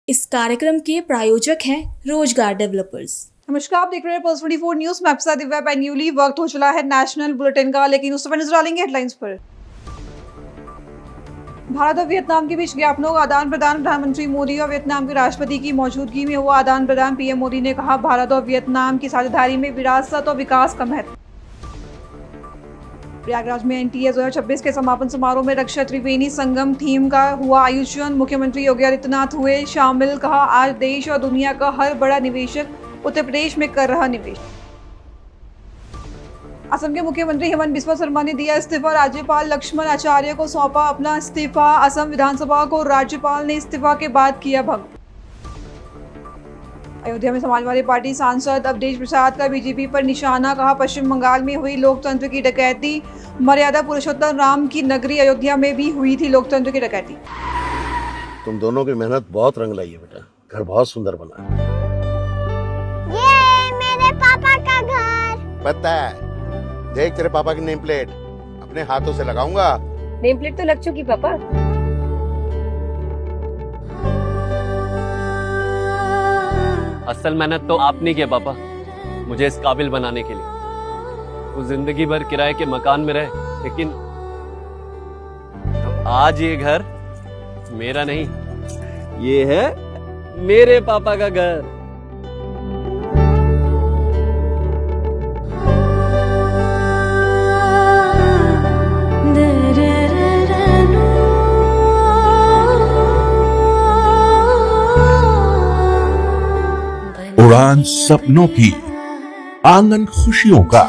इस कार्यक्रम के प्रायोजक हैं रोजगार डेवलपर्स। नमस्कार, आप देख रहे हैं पल्स 24 न्यूज में। आपके साथ दिव्या पैन्यूली। वक्त हो चला है नेशनल बुलेटिन का, लेकिन उससे पहले नजर डालेंगे हेडलाइंस पर। भारत और वियतनाम के बीच ज्ञापनों का आदान प्रदान। प्रधानमंत्री मोदी और वियतनाम के राष्ट्रपति की मौजूदगी में हुआ आदान प्रदान। पीएम मोदी ने कहा, भारत और वियतनाम की साझेदारी में विरासत और विकास का महत्व। प्रयागराज में एनटीए 2026 के समापन समारोह में रक्षा त्रिवेणी संगम थीम का हुआ आयोजन। मुख्यमंत्री योगी आदित्यनाथ हुए शामिल। कहा, आज देश और दुनिया का हर बड़ा निवेशक उत्तर प्रदेश में कर रहा निवेश। असम के मुख्यमंत्री हेमंत बिस्वा शर्मा ने दिया इस्तीफा। राज्यपाल लक्ष्मण आचार्य को सौंपा अपना इस्तीफा। असम विधानसभा को राज्यपाल ने इस्तीफा के बाद किया भंग। अयोध्या में समाजवादी पार्टी सांसद अवधेश प्रसाद का बीजेपी पर निशाना। कहा, पश्चिम बंगाल में हुई लोकतंत्र की डकैती। मर्यादा पुरुषोत्तम राम की नगरी अयोध्या में भी हुई थी लोकतंत्र की डकैती। तुम दोनों की मेहनत बहुत रंग लाई है बेटा, घर बहुत सुंदर बना है। ये मेरे पापा का घर। पता है, देख तेरे पापा की नेम प्लेट अपने हाथों से लगाऊंगा। नेम प्लेट तो लग चुकी पापा। असल मेहनत तो आपने किया पापा, मुझे इस काबिल बनाने के लिए। वो जिंदगी भर किराए के मकान में रहे, लेकिन आज ये घर मेरा नहीं, ये है मेरे पापा का घर। उड़ान सपनों की, आंगन खुशियों का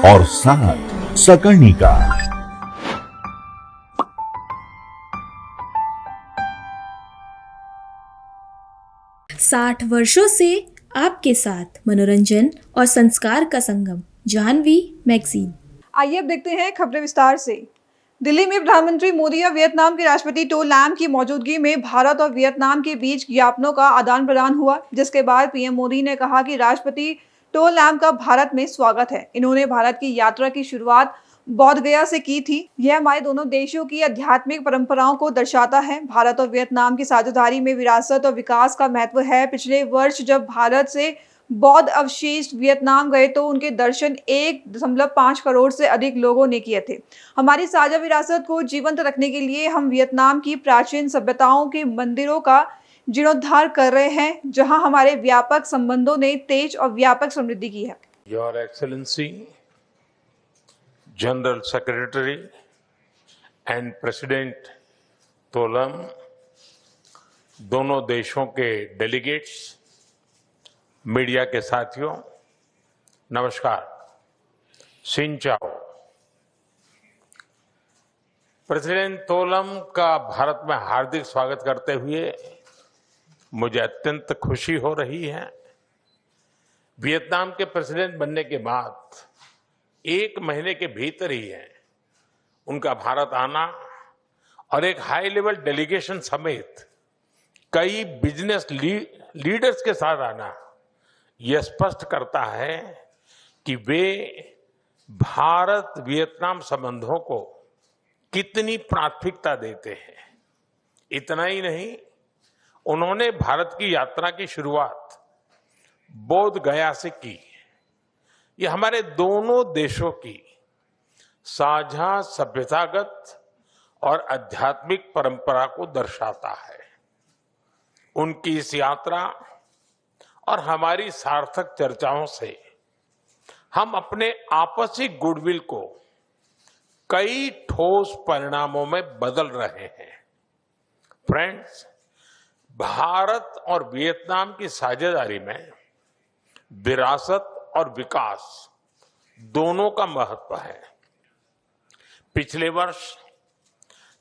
और साथ सकर्णी का। 60 वर्षों से आपके साथ मनोरंजन और संस्कार का संगम, जानवी मैगजीन। आइए अब देखते हैं खबरें विस्तार से। दिल्ली में प्रधानमंत्री मोदी और वियतनाम के राष्ट्रपति टो लैम की मौजूदगी में भारत और वियतनाम के बीच ज्ञापनों का आदान प्रदान हुआ, जिसके बाद पीएम मोदी ने कहा कि राष्ट्रपति टो लैम का भारत में स्वागत है। इन्होंने भारत की यात्रा की शुरुआत बोध गया से की थी। यह हमारे दोनों देशों की आध्यात्मिक परंपराओं को दर्शाता है। भारत और वियतनाम की साझेदारी में विरासत और विकास का महत्व है। पिछले वर्ष जब भारत से बौद्ध अवशेष वियतनाम गए तो उनके दर्शन 1.5 करोड़ से अधिक लोगों ने किए थे। हमारी साझा विरासत को जीवंत रखने के लिए हम वियतनाम की प्राचीन सभ्यताओं के मंदिरों का जीर्णोद्धार कर रहे हैं, जहां हमारे व्यापक संबंधों ने तेज और व्यापक समृद्धि की है। Your excellency, general secretary and president To Lam, दोनों देशों के डेलीगेट्स, मीडिया के साथियों, नमस्कार, सिन चाओ। प्रेसिडेंट तोलम का भारत में हार्दिक स्वागत करते हुए मुझे अत्यंत खुशी हो रही है। वियतनाम के प्रेसिडेंट बनने के बाद 1 महीने के भीतर ही है उनका भारत आना और एक हाई लेवल डेलीगेशन समेत कई बिजनेस लीडर्स के साथ आना, यह स्पष्ट करता है कि वे भारत वियतनाम संबंधों को कितनी प्राथमिकता देते हैं। इतना ही नहीं, उन्होंने भारत की यात्रा की शुरुआत बोध गया से की। यह हमारे दोनों देशों की साझा सभ्यतागत और आध्यात्मिक परंपरा को दर्शाता है। उनकी इस यात्रा और हमारी सार्थक चर्चाओं से हम अपने आपसी गुडविल को कई ठोस परिणामों में बदल रहे हैं। फ्रेंड्स, भारत और वियतनाम की साझेदारी में विरासत और विकास दोनों का महत्व है। पिछले वर्ष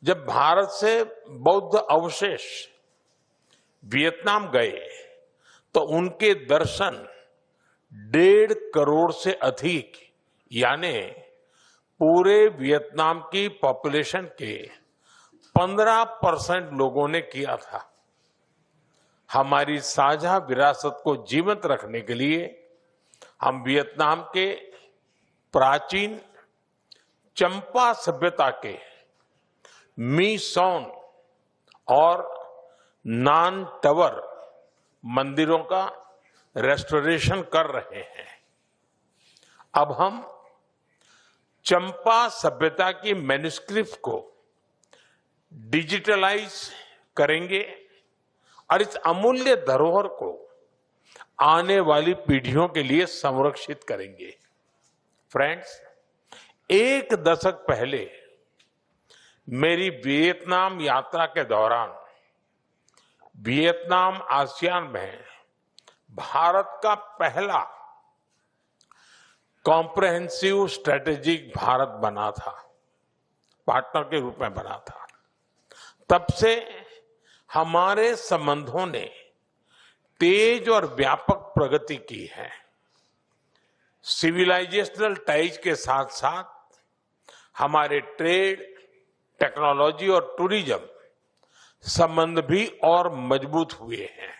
जब भारत से बौद्ध अवशेष वियतनाम गए तो उनके दर्शन 1.5 करोड़ से अधिक, यानी पूरे वियतनाम की पॉपुलेशन के 15% लोगों ने किया था। हमारी साझा विरासत को जीवंत रखने के लिए हम वियतनाम के प्राचीन चंपा सभ्यता के मी सॉन और नॉन टावर मंदिरों का रेस्टोरेशन कर रहे हैं। अब हम चंपा सभ्यता की मैन्युस्क्रिप्ट को डिजिटलाइज करेंगे और इस अमूल्य धरोहर को आने वाली पीढ़ियों के लिए संरक्षित करेंगे। फ्रेंड्स, एक दशक पहले मेरी वियतनाम यात्रा के दौरान वियतनाम आसियान में भारत का पहला कॉम्प्रहेंसिव स्ट्रेटेजिक भारत बना था, पार्टनर के रूप में बना था। तब से हमारे संबंधों ने तेज और व्यापक प्रगति की है। सिविलाइजेशनल टाइज के साथ साथ हमारे ट्रेड, टेक्नोलॉजी और टूरिज्म संबंध भी और मजबूत हुए हैं।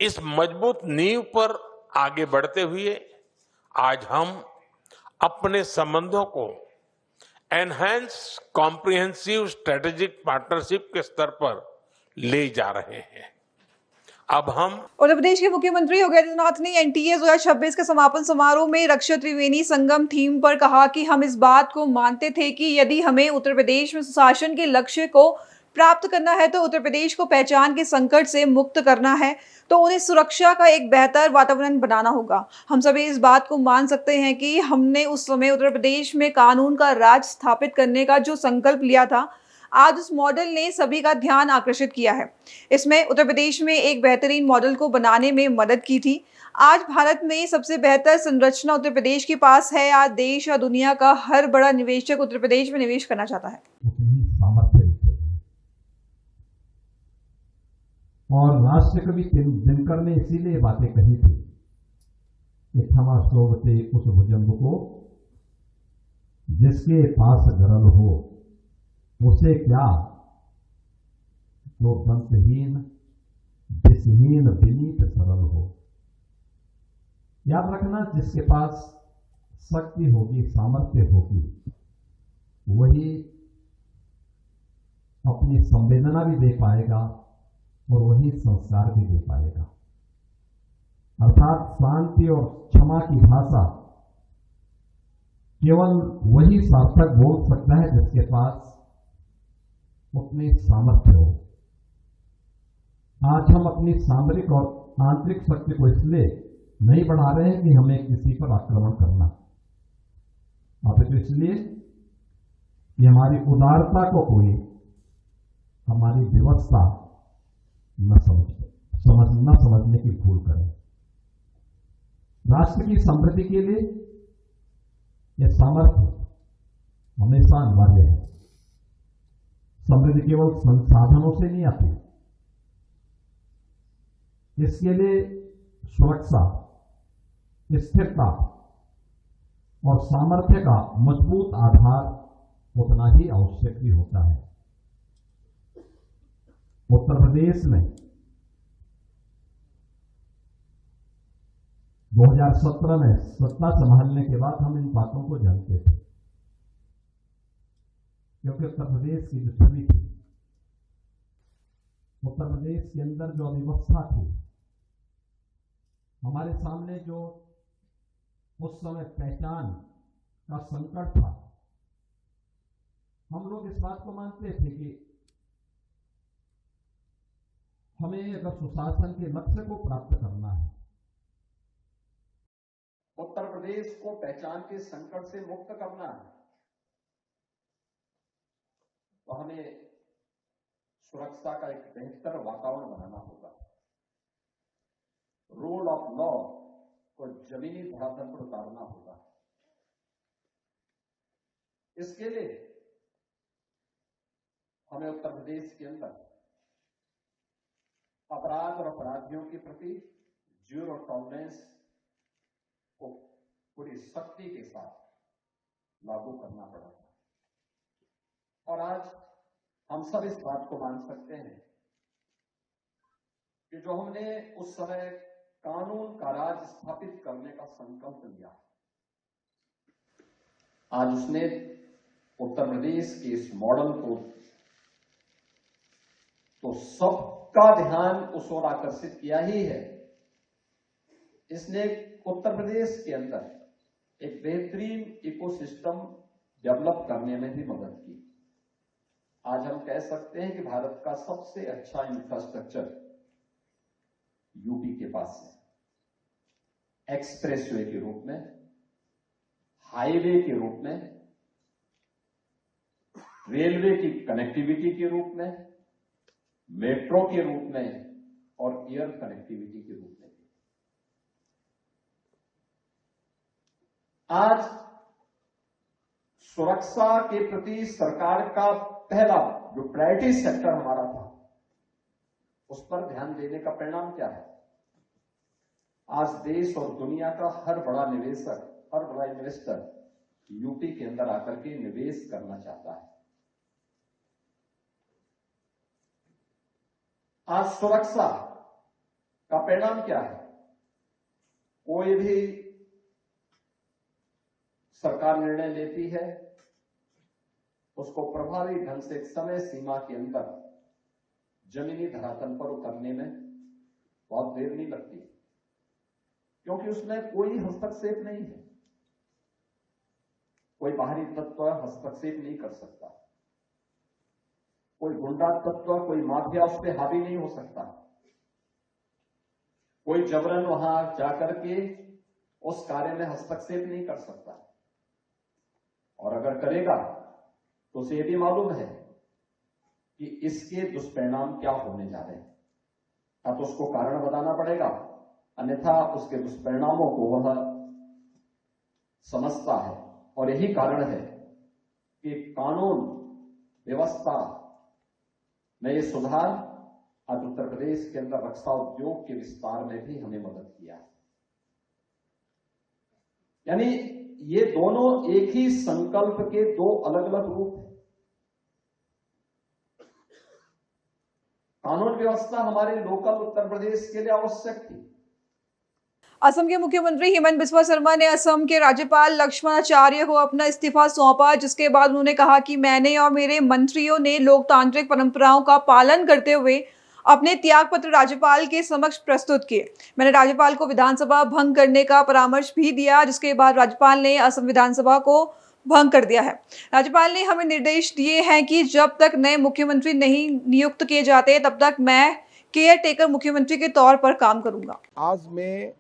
इस मजबूत नींव पर आगे बढ़ते हुए आज हम अपने संबंधों को एनहांस कॉम्प्रिहेंसिव स्ट्रेटेजिक पार्टनरशिप के स्तर पर ले जा रहे हैं। अब हम उत्तर प्रदेश के मुख्यमंत्री योगी आदित्यनाथ ने एनटीए 2026 के समापन समारोह में रक्षा त्रिवेणी संगम थीम पर कहा कि हम इस बात को मानते थे कि यदि हमें उत्तर प्रदेश में सुशासन के लक्ष्य को प्राप्त करना है तो उत्तर प्रदेश को पहचान के संकट से मुक्त करना है तो उन्हें सुरक्षा का एक बेहतर वातावरण बनाना होगा। हम सभी इस बात को मान सकते हैं कि हमने उस समय उत्तर प्रदेश में कानून का राज स्थापित करने का जो संकल्प लिया था, आज उस मॉडल ने सभी का ध्यान आकर्षित किया है। इसमें उत्तर प्रदेश में एक बेहतरीन मॉडल को बनाने में मदद की थी। आज भारत में सबसे बेहतर संरचना उत्तर प्रदेश के पास है। आज देश या दुनिया का हर बड़ा निवेशक उत्तर प्रदेश में निवेश करना चाहता है। और राष्ट्र कवि दिनकर ने इसीलिए बातें कही थी कि क्षमा शोभते उस भुजंग को जिसके पास गरल हो, उसे क्या तो दंतहीन दिशहीन विनीत सरल हो। याद रखना, जिसके पास शक्ति होगी, सामर्थ्य होगी, वही अपनी संवेदना भी दे पाएगा और वही संस्कार भी दे पाएगा। अर्थात शांति और क्षमा की भाषा केवल वही सार्थक बोल सकता है जिसके पास उतनी सामर्थ्य हो। आज हम अपनी सामरिक और आंतरिक शक्ति को इसलिए नहीं बढ़ा रहे हैं कि हमें किसी पर आक्रमण करना, अपितु इसलिए कि हमारी उदारता को कोई हमारी व्यवस्था न समझने की भूल करें। राष्ट्र की समृद्धि के लिए यह सामर्थ्य हमेशा अनिवार्य है। समृद्धि केवल संसाधनों से नहीं आती, इसके लिए सुरक्षा, स्थिरता और सामर्थ्य का मजबूत आधार उतना ही आवश्यक भी होता है। उत्तर प्रदेश में 2017 में सत्ता संभालने के बाद हम इन बातों को जानते थे, क्योंकि उत्तर प्रदेश की जो छवि थी, उत्तर प्रदेश के अंदर जो अव्यवस्था थी, हमारे सामने जो उस समय पहचान का संकट था, हम लोग इस बात को मानते थे कि हमें अगर सुशासन के लक्ष्य को प्राप्त करना है, उत्तर प्रदेश को पहचान के संकट से मुक्त करना है, तो हमें सुरक्षा का एक बेहतर वातावरण बनाना होगा। रूल ऑफ लॉ को जमीनी धरातल पर उतारना होगा। इसके लिए हमें उत्तर प्रदेश के अंदर अपराध और अपराधियों के प्रति जीरो टॉलरेंस को पूरी सख्ती के साथ लागू करना पड़ा था। और आज हम सब इस बात को मान सकते हैं कि जो हमने उस समय कानून का राज स्थापित करने का संकल्प लिया, आज उसने उत्तर प्रदेश के इस मॉडल को तो सब सबका ध्यान उस ओर आकर्षित किया ही है। इसने उत्तर प्रदेश के अंदर एक बेहतरीन इकोसिस्टम डेवलप करने में भी मदद की। आज हम कह सकते हैं कि भारत का सबसे अच्छा इंफ्रास्ट्रक्चर यूपी के पास है। एक्सप्रेसवे के रूप में, हाईवे के रूप में, रेलवे की कनेक्टिविटी के रूप में, मेट्रो के रूप में और एयर कनेक्टिविटी के रूप में। आज सुरक्षा के प्रति सरकार का पहला जो प्रायोरिटी सेक्टर हमारा था, उस पर ध्यान देने का परिणाम क्या है? आज देश और दुनिया का हर बड़ा निवेशक, हर बड़ा इन्वेस्टर यूपी के अंदर आकर के निवेश करना चाहता है। आज सुरक्षा का परिणाम क्या है? कोई भी सरकार निर्णय लेती है, उसको प्रभावी ढंग से समय सीमा के अंदर जमीनी धरातल पर उतरने में बहुत देर नहीं लगती, क्योंकि उसमें कोई हस्तक्षेप नहीं है। कोई बाहरी तत्व हस्तक्षेप नहीं कर सकता, कोई गुंडा तत्व, कोई माफिया उस पर हावी नहीं हो सकता, कोई जबरन वहां जाकर के उस कार्य में हस्तक्षेप नहीं कर सकता। और अगर करेगा तो उसे यह भी मालूम है कि इसके दुष्परिणाम क्या होने जा रहे हैं, या तो उसको कारण बताना पड़ेगा, अन्यथा उसके दुष्परिणामों को वह समझता है। और यही कारण है कि कानून व्यवस्था में ये सुधार आज उत्तर प्रदेश के अंदर रक्षा उद्योग के विस्तार में भी हमें मदद किया है। यानी ये दोनों एक ही संकल्प के दो अलग अलग रूप हैं। कानून व्यवस्था हमारे लोकल उत्तर प्रदेश के लिए आवश्यक थी। असम के मुख्यमंत्री हेमंत बिस्वा शर्मा ने असम के राज्यपाल लक्ष्मण आचार्य को अपना इस्तीफा सौंपा, जिसके बाद उन्होंने कहा कि मैंने और मेरे मंत्रियों ने लोकतांत्रिक परंपराओं का पालन करते हुए अपने त्याग पत्र राज्यपाल के समक्ष प्रस्तुत किए। मैंने राज्यपाल को विधानसभा भंग करने का परामर्श भी दिया, जिसके बाद राज्यपाल ने असम विधानसभा को भंग कर दिया है। राज्यपाल ने हमें निर्देश दिए हैं कि जब तक नए मुख्यमंत्री नहीं नियुक्त किए जाते, तब तक मैं केयर टेकर मुख्यमंत्री के तौर पर काम करूंगा। आज मैं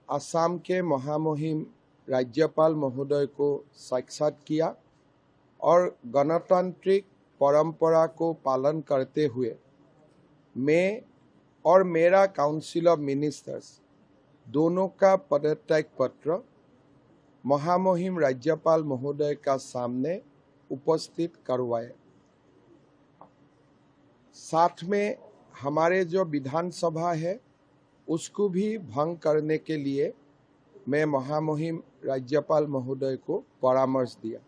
असम के महामहिम राज्यपाल महोदय को साक्षात किया और गणतांत्रिक परंपरा को पालन करते हुए मैं और मेरा काउंसिल ऑफ मिनिस्टर्स दोनों का पदत्याग पत्र महामहिम राज्यपाल महोदय का सामने उपस्थित करवाए। साथ में हमारे जो विधानसभा है उसको भी भंग करने के लिए मैं महामहिम राज्यपाल महोदय को परामर्श दिया।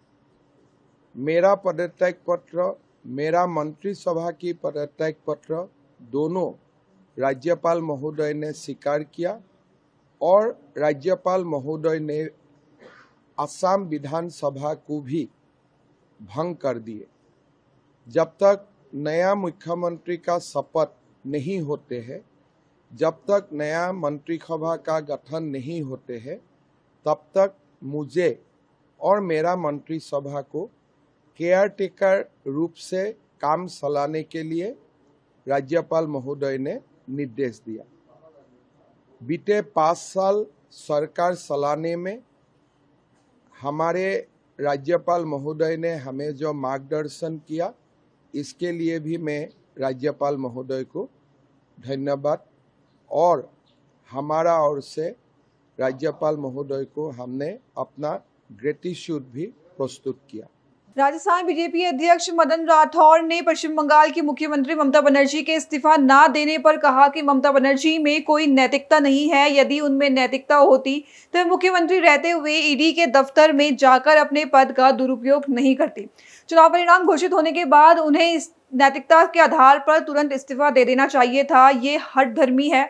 मेरा पदत्याग पत्र, मेरा मंत्रिसभा की पदत्याग पत्र दोनों राज्यपाल महोदय ने स्वीकार किया और राज्यपाल महोदय ने असम विधानसभा को भी भंग कर दिए। जब तक नया मुख्यमंत्री का शपथ नहीं होते हैं, जब तक नया मंत्रिसभा का गठन नहीं होते हैं, तब तक मुझे और मेरा मंत्रिसभा को केयर टेकर रूप से काम चलाने के लिए राज्यपाल महोदय ने निर्देश दिया। बीते 5 साल सरकार चलाने में हमारे राज्यपाल महोदय ने हमें जो मार्गदर्शन किया, इसके लिए भी मैं राज्यपाल महोदय को धन्यवाद और हमारा ओर से राज्यपाल महोदय को हमने अपना ग्रेटिट्यूड भी प्रस्तुत किया। राजस्थान बीजेपी अध्यक्ष मदन राठौर ने पश्चिम बंगाल की मुख्यमंत्री ममता बनर्जी के इस्तीफा ना देने पर कहा कि ममता बनर्जी में कोई नैतिकता नहीं है। यदि उनमें नैतिकता होती तो मुख्यमंत्री रहते हुए ईडी के दफ्तर में जाकर अपने पद का दुरुपयोग नहीं करती। चुनाव परिणाम घोषित होने के बाद उन्हें इस नैतिकता के आधार पर तुरंत इस्तीफा दे देना चाहिए था। ये हठधर्मी है।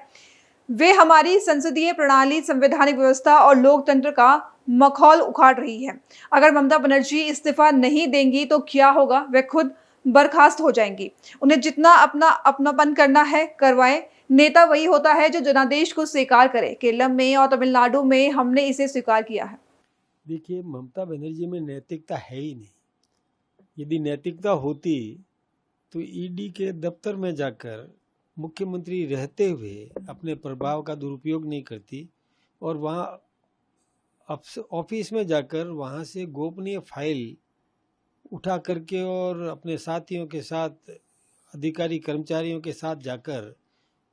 वे हमारी संसदीय प्रणाली, संवैधानिक व्यवस्था और लोकतंत्र का मखौल उखाड़ रही है। अगर ममता बनर्जी इस्तीफा नहीं देंगी तो क्या होगा, वे खुद बर्खास्त हो जाएंगी। उन्हें जितना अपनापन करना है करवाएं। नेता वही होता है जो जनादेश को स्वीकार करे। केरल में और तमिलनाडु में हमने इसे स्वीकार किया है। देखिए, ममता बनर्जी में नैतिकता है ही नहीं। यदि नैतिकता होती तो ईडी के दफ्तर में जाकर मुख्यमंत्री रहते हुए अपने प्रभाव का दुरुपयोग नहीं करती और वहाँ ऑफिस में जाकर वहाँ से गोपनीय फाइल उठा करके और अपने साथियों के साथ, अधिकारी कर्मचारियों के साथ जाकर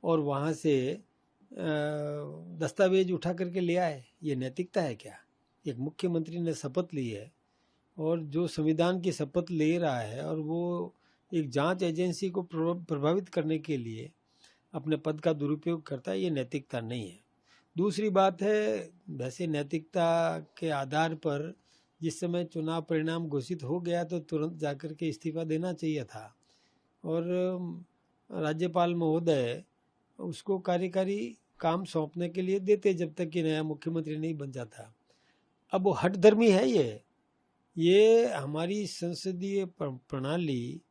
और वहाँ से दस्तावेज उठा करके ले आए। ये नैतिकता है क्या? एक मुख्यमंत्री ने शपथ ली है और जो संविधान की शपथ ले रहा है और वो एक जांच एजेंसी को प्रभावित करने के लिए अपने पद का दुरुपयोग करता है, ये नैतिकता नहीं है। दूसरी बात है, वैसे नैतिकता के आधार पर जिस समय चुनाव परिणाम घोषित हो गया तो तुरंत जाकर के इस्तीफा देना चाहिए था और राज्यपाल महोदय उसको कार्यकारी काम सौंपने के लिए देते जब तक कि नया मुख्यमंत्री नहीं बन जाता। अब वो हठधर्मी है। ये हमारी संसदीय प्रणाली,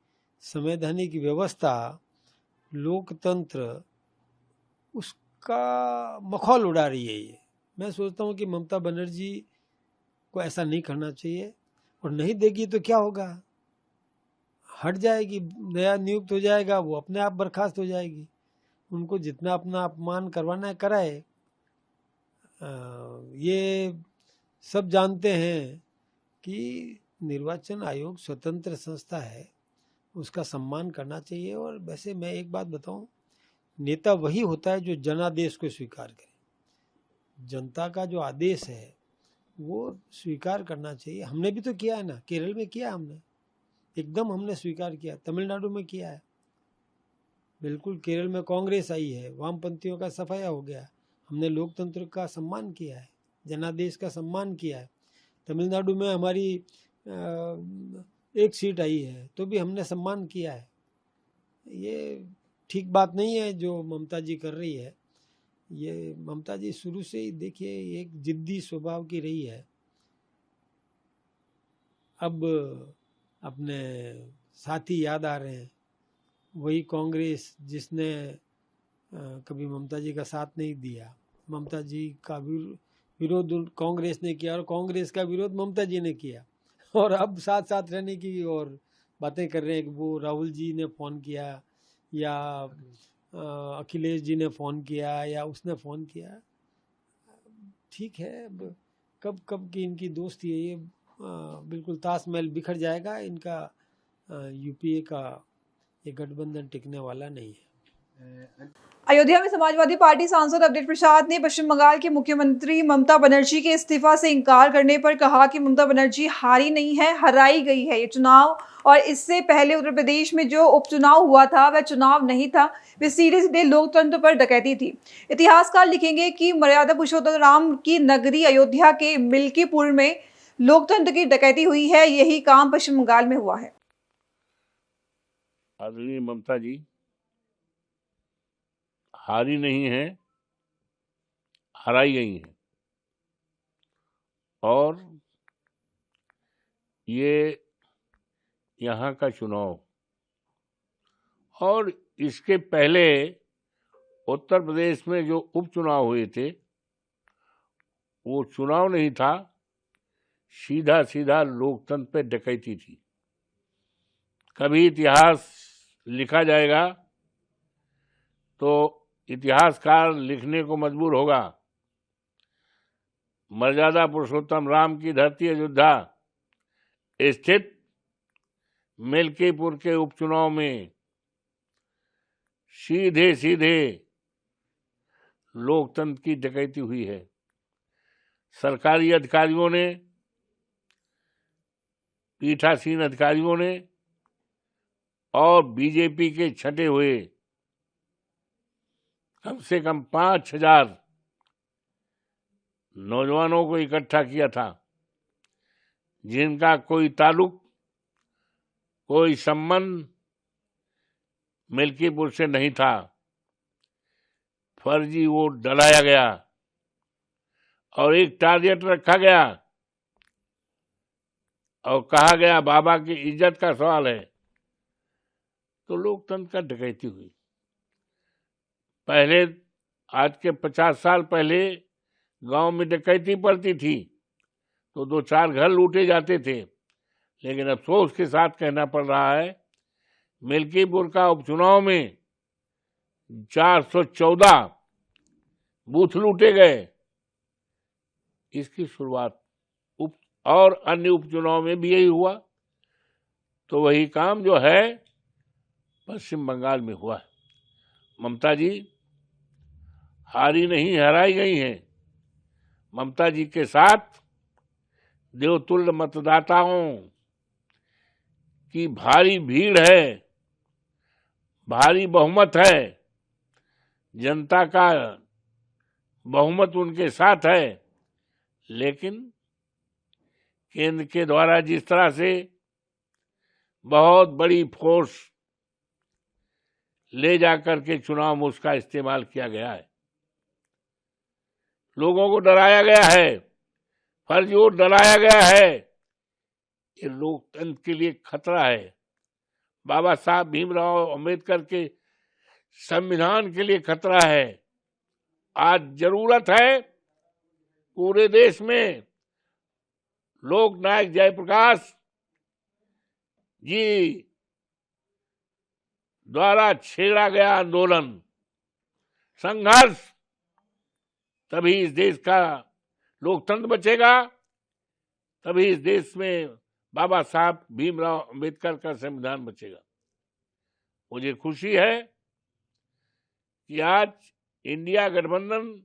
संवैधानिक व्यवस्था, लोकतंत्र, उसका मखौल उड़ा रही है ये। मैं सोचता हूँ कि ममता बनर्जी को ऐसा नहीं करना चाहिए और नहीं देगी तो क्या होगा? हट जाएगी, नया नियुक्त हो जाएगा, वो अपने आप बर्खास्त हो जाएगी। उनको जितना अपना अपमान करवाना है कराए। ये सब जानते हैं कि निर्वाचन आयोग स्वतंत्र संस्था है, उसका सम्मान करना चाहिए। और वैसे मैं एक बात बताऊं, नेता वही होता है जो जनादेश को स्वीकार करे। जनता का जो आदेश है वो स्वीकार करना चाहिए। हमने भी तो किया है ना, केरल में किया हमने, एकदम हमने स्वीकार किया। तमिलनाडु में किया है, बिल्कुल। केरल में कांग्रेस आई है, वामपंथियों का सफाया हो गया, हमने लोकतंत्र का सम्मान किया है, जनादेश का सम्मान किया है। तमिलनाडु में हमारी एक सीट आई है तो भी हमने सम्मान किया है। ये ठीक बात नहीं है जो ममता जी कर रही है। ये ममता जी शुरू से ही देखिए एक जिद्दी स्वभाव की रही है। अब अपने साथी याद आ रहे हैं, वही कांग्रेस जिसने कभी ममता जी का साथ नहीं दिया। ममता जी का विरोध कांग्रेस ने किया और कांग्रेस का विरोध ममता जी ने किया और अब साथ साथ रहने की और बातें कर रहे हैं कि वो राहुल जी ने फ़ोन किया या अखिलेश जी ने फ़ोन किया या उसने फ़ोन किया। ठीक है, अब कब कब की इनकी दोस्ती है, ये बिल्कुल ताशमहल बिखर जाएगा। इनका यूपीए का ये गठबंधन टिकने वाला नहीं है। अयोध्या में समाजवादी पार्टी सांसद अवधेश प्रसाद ने पश्चिम बंगाल के मुख्यमंत्री ममता बनर्जी के इस्तीफा से इनकार करने पर कहा कि ममता बनर्जी हारी नहीं है, हराई गई है ये चुनाव। और इससे पहले उत्तर प्रदेश में जो उपचुनाव हुआ था वह चुनाव नहीं था, वे सीधे सीधे लोकतंत्र पर डकैती थी। इतिहासकार लिखेंगे कि मर्यादा पुरुषोत्तम राम की नगरी अयोध्या के मिल्कीपुर में लोकतंत्र की डकैती हुई है। यही काम पश्चिम बंगाल में हुआ है। आदरणीय ममता जी हारी नहीं है, हराई गई हैं। और ये यहाँ का चुनाव और इसके पहले उत्तर प्रदेश में जो उपचुनाव हुए थे वो चुनाव नहीं था, सीधा सीधा लोकतंत्र पे डकैती थी। कभी इतिहास लिखा जाएगा तो इतिहासकार लिखने को मजबूर होगा। मर्यादा पुरुषोत्तम राम की धरती अयोध्या स्थित मिल्कीपुर के उपचुनाव में सीधे सीधे लोकतंत्र की डकैती हुई है। सरकारी अधिकारियों ने, पीठासीन अधिकारियों ने और बीजेपी के छंटे हुए कम से कम 5,000 नौजवानों को इकट्ठा किया था, जिनका कोई ताल्लुक, कोई संबंध मिल्कीपुर से नहीं था। फर्जी वोट डलाया गया और एक टारगेट रखा गया और कहा गया बाबा की इज्जत का सवाल है, तो लोकतंत्र का डकैती हुई। पहले आज के 50 साल पहले गांव में डकैती पड़ती थी तो 2-4 घर लूटे जाते थे, लेकिन अफसोस के साथ कहना पड़ रहा है मिल्कीपुर का उपचुनाव में 414 बूथ लूटे गए। इसकी शुरुआत और अन्य उपचुनाव में भी यही हुआ। तो वही काम जो है पश्चिम बंगाल में हुआ है। ममता जी हारी नहीं, हराई गई हैं। ममता जी के साथ देवतुल्य मतदाताओं की भारी भीड़ है, भारी बहुमत है, जनता का बहुमत उनके साथ है। लेकिन केंद्र के द्वारा जिस तरह से बहुत बड़ी फोर्स ले जाकर के चुनाव में उसका इस्तेमाल किया गया है, लोगों को डराया गया है, फर्जीओं डराया गया है, ये लोकतंत्र के लिए खतरा है। बाबा साहब भीमराव अंबेडकर के संविधान के लिए खतरा है। आज जरूरत है पूरे देश में लोक नायक जयप्रकाश जी द्वारा छेड़ा गया आंदोलन, संघर्ष, तभी इस देश का लोकतंत्र बचेगा, तभी इस देश में बाबा साहब भीमराव अंबेडकर का संविधान बचेगा। मुझे खुशी है कि आज इंडिया गठबंधन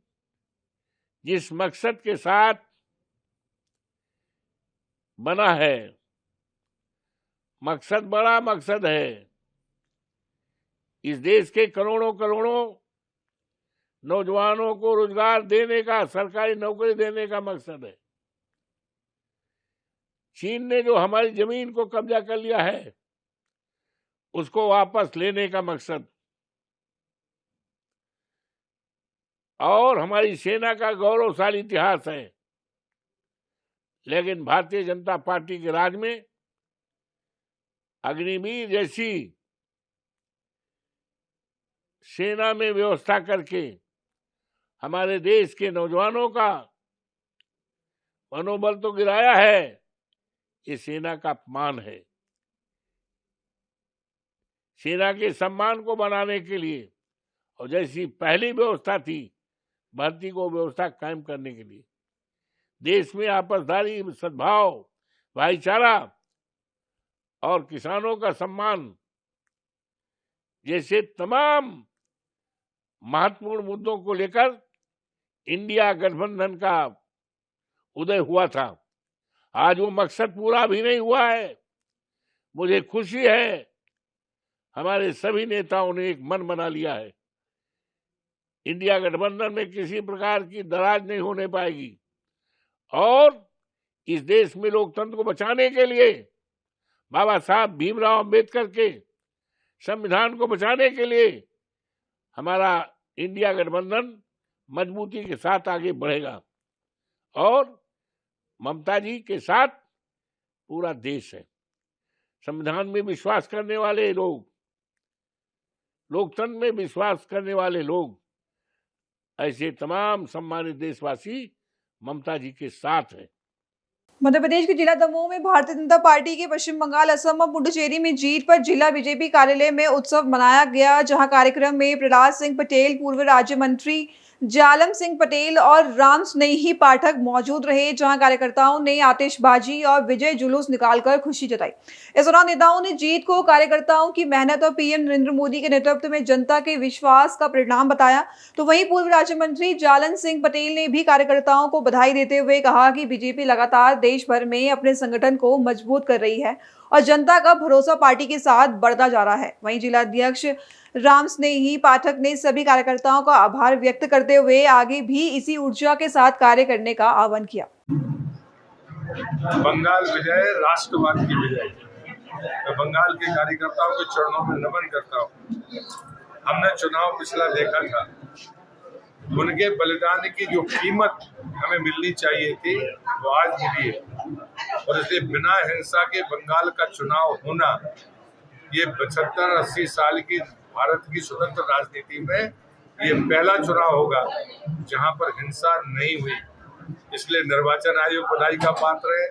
जिस मकसद के साथ बना है, मकसद बड़ा मकसद है। इस देश के करोड़ों करोड़ों नौजवानों को रोजगार देने का, सरकारी नौकरी देने का मकसद है। चीन ने जो हमारी जमीन को कब्जा कर लिया है उसको वापस लेने का मकसद, और हमारी सेना का गौरवशाली इतिहास है। लेकिन भारतीय जनता पार्टी के राज में अग्निवीर जैसी सेना में व्यवस्था करके हमारे देश के नौजवानों का मनोबल तो गिराया है। ये सेना का अपमान है। सेना के सम्मान को बनाने के लिए और जैसी पहली व्यवस्था थी भर्ती को व्यवस्था कायम करने के लिए, देश में आपसदारी, सद्भाव, भाईचारा और किसानों का सम्मान जैसे तमाम महत्वपूर्ण मुद्दों को लेकर इंडिया गठबंधन का उदय हुआ था। आज वो मकसद पूरा भी नहीं हुआ है। मुझे खुशी है हमारे सभी नेताओं ने एक मन बना लिया है। इंडिया गठबंधन में किसी प्रकार की दरार नहीं होने पाएगी और इस देश में लोकतंत्र को बचाने के लिए, बाबा साहब भीमराव अंबेडकर के संविधान को बचाने के लिए हमारा इंडिया गठबंधन मजबूती के साथ आगे बढ़ेगा और ममता जी के साथ पूरा देश है। संविधान में विश्वास करने वाले लोग, लोकतंत्र में विश्वास करने वाले लोग, ऐसे तमाम सम्मानित देशवासी ममता जी के साथ हैं। मध्य प्रदेश के जिला दमोह में भारतीय जनता पार्टी के पश्चिम बंगाल, असम और पुडुचेरी में जीत पर जिला बीजेपी कार्यालय में उत्सव मनाया गया, जहां कार्यक्रम में प्रहलाद सिंह पटेल, पूर्व राज्य मंत्री जालम सिंह पटेल और राम स्नेही पाठक मौजूद रहे, जहां कार्यकर्ताओं ने आतिशबाजी और विजय जुलूस निकालकर खुशी जताई। इस दौरान नेताओं ने जीत को कार्यकर्ताओं की मेहनत और पीएम नरेंद्र मोदी के नेतृत्व में जनता के विश्वास का परिणाम बताया। तो वहीं पूर्व राज्य मंत्री जालम सिंह पटेल ने भी कार्यकर्ताओं को बधाई देते हुए कहा कि बीजेपी लगातार देश भर में अपने संगठन को मजबूत कर रही है और जनता का भरोसा पार्टी के साथ बढ़ता जा रहा है। वहीं जिलाध्यक्ष राम स्नेही पाठक ने सभी कार्यकर्ताओं का आभार व्यक्त करते हुए आगे भी इसी ऊर्जा के साथ कार्य करने का आह्वान किया। बंगाल विजय राष्ट्रवाद की विजय। मैं बंगाल के कार्यकर्ताओं के चरणों में नमन करता हूँ। हमने चुनाव पिछला देखा था, उनके बलिदान की जो कीमत हमें मिलनी चाहिए थी वो आज मिली है और इसलिए बिना हिंसा के बंगाल का चुनाव होना ये 75-80 साल की भारत की स्वतंत्र राजनीति में ये पहला चुनाव होगा जहां पर हिंसा नहीं हुई। इसलिए निर्वाचन आयोग बधाई का पात्र है,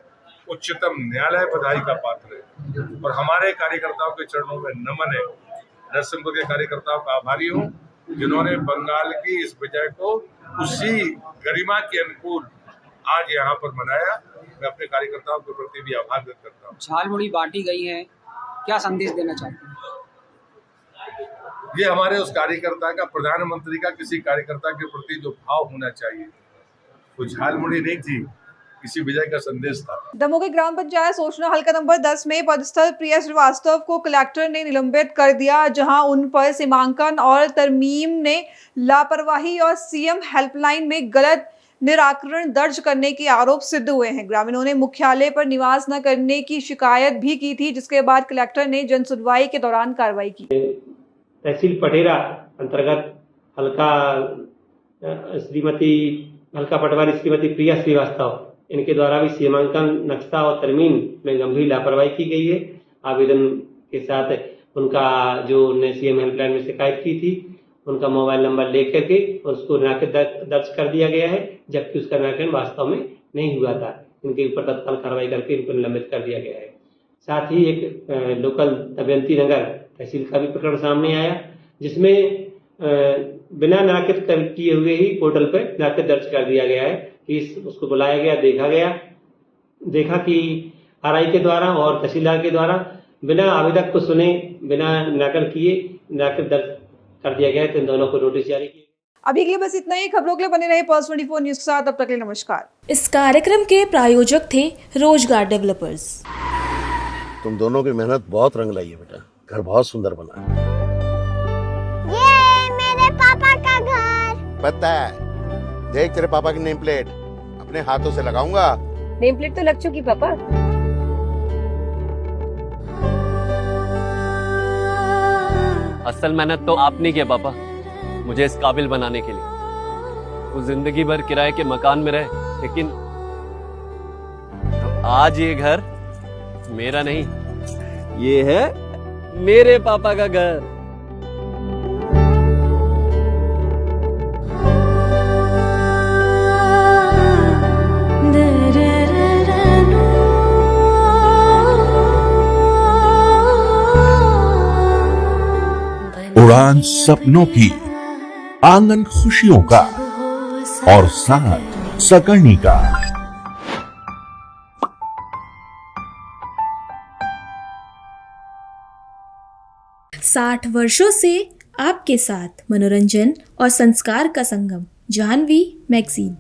उच्चतम न्यायालय बधाई का पात्र है और हमारे कार्यकर्ताओं के चरणों में नमन है। नरसिंहपुर के कार्यकर्ताओं का आभारी हूँ जिन्होंने बंगाल की इस विजय को उसी गरिमा के अनुकूल आज यहाँ पर मनाया। मैं अपने कार्यकर्ताओं के प्रति भी आभार व्यक्त करता हूँ। झालमुड़ी बांटी गई है, क्या संदेश देना चाहते हैं? ये हमारे उस कार्यकर्ता का, प्रधानमंत्री का किसी कार्यकर्ता के प्रति जो भाव होना चाहिए, वो झालमुड़ी नहीं थी, किसी विजय का संदेश था। दमोह के ग्राम पंचायत सोचना हल्का नंबर 10 में पदस्थ प्रिया श्रीवास्तव को कलेक्टर ने निलंबित कर दिया, जहां उन पर सीमांकन और तरमीम ने लापरवाही और सीएम हेल्पलाइन में गलत निराकरण दर्ज करने के आरोप सिद्ध हुए हैं। ग्रामीणों ने मुख्यालय पर निवास न करने की शिकायत भी की थी, जिसके बाद कलेक्टर ने जन सुनवाई के दौरान कार्रवाई की। तहसील पटेरा अंतर्गत हल्का पटवारी श्रीमती प्रिया श्रीवास्तव, इनके द्वारा भी सीमांकन नक्शा और तरमीम में गंभीर लापरवाही की गई है। आवेदन के साथ उनका जो उन्होंने सीएम हेल्पलाइन में शिकायत की थी, उनका मोबाइल नंबर लेकर के उसको निराकरण दर्ज कर दिया गया है, जबकि उसका निराकरण वास्तव में नहीं हुआ था। इनके ऊपर तत्काल कार्रवाई करके इनको निलंबित कर दिया गया है। साथ ही एक लोकल दमयंती नगर तहसील का भी प्रकरण सामने आया, जिसमें बिना निराकृत किए हुए ही पोर्टल पर निराकृत दर्ज कर दिया गया है। उसको बुलाया गया, देखा कि आरआई के द्वारा और तहसीलदार के द्वारा बिना आवेदक को सुने, बिना निराकरण किए निराकृत दर्ज कर दिया गया है। तो इन दोनों को नोटिस जारी किया। अभी के लिए बस इतना ही। खबरों के लिए बने रहे पल्स 24 न्यूज के साथ। अब तक के लिए नमस्कार। इस कार्यक्रम के प्रायोजक थे रोजगार डेवलपर्स। तुम दोनों की मेहनत बहुत रंग लाई है बेटा, घर बहुत सुंदर बना है। ये मेरे पापा का घर। पता है, देख तेरे पापा की नेम प्लेट अपने हाथों से लगाऊंगा। नेम प्लेट तो लग चुकी पापा। असल मेहनत तो आपने की पापा, मुझे इस काबिल बनाने के लिए। वो जिंदगी भर किराए के मकान में रहे, लेकिन तो आज ये घर मेरा नहीं, ये है मेरे पापा का घर। उड़ान सपनों की, आंगन खुशियों का और साथ सकर्णी का। 60 वर्षों से आपके साथ मनोरंजन और संस्कार का संगम, जाह्नवी मैगजीन।